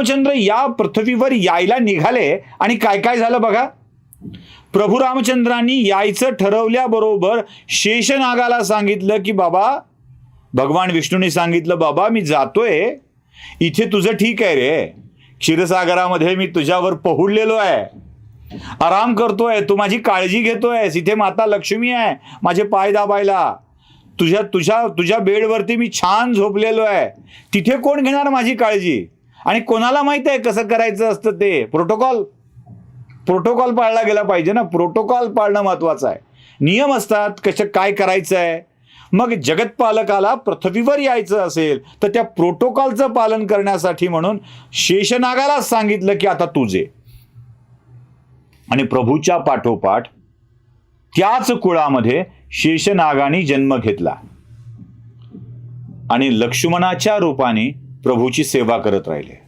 रामचंद्र या पृथ्वीवर यायला निघाले आणि काय काय झालं बघा. प्रभू रामचंद्रांनी यायचं ठरवल्याबरोबर शेषनागाला सांगितलं की बाबा, भगवान विष्णूंनी सांगितलं बाबा मी जातोय, इथे तुझं ठीक आहे रे, क्षीरसागरामध्ये मी तुझ्यावर पहुडलेलो आहे, आराम करतोय, तू माझी काळजी घेतोयस, इथे माता लक्ष्मी आहे माझे पाय दाबायला, तुझ्या तुझ्या तुझ्या बेडवरती मी छान झोपलेलो आहे, तिथे कोण घेणार माझी काळजी. आणि कोणाला माहित आहे कसं करायचं असतं ते. प्रोटोकॉल पाळला गेला पाहिजे ना, प्रोटोकॉल पाळणं महत्वाचं आहे. नियम असतात कसं काय करायचं आहे. मग जगतपालकाला पृथ्वीवर यायचं असेल तर त्या प्रोटोकॉलचं पालन करण्यासाठी म्हणून शेषनागाला सांगितलं की आता तुझे. आणि प्रभूच्या पाठोपाठ त्याच कुळामध्ये शेषनागाने जन्म घेतला आणि लक्ष्मणाच्या रूपाने प्रभूची सेवा करत राहिले.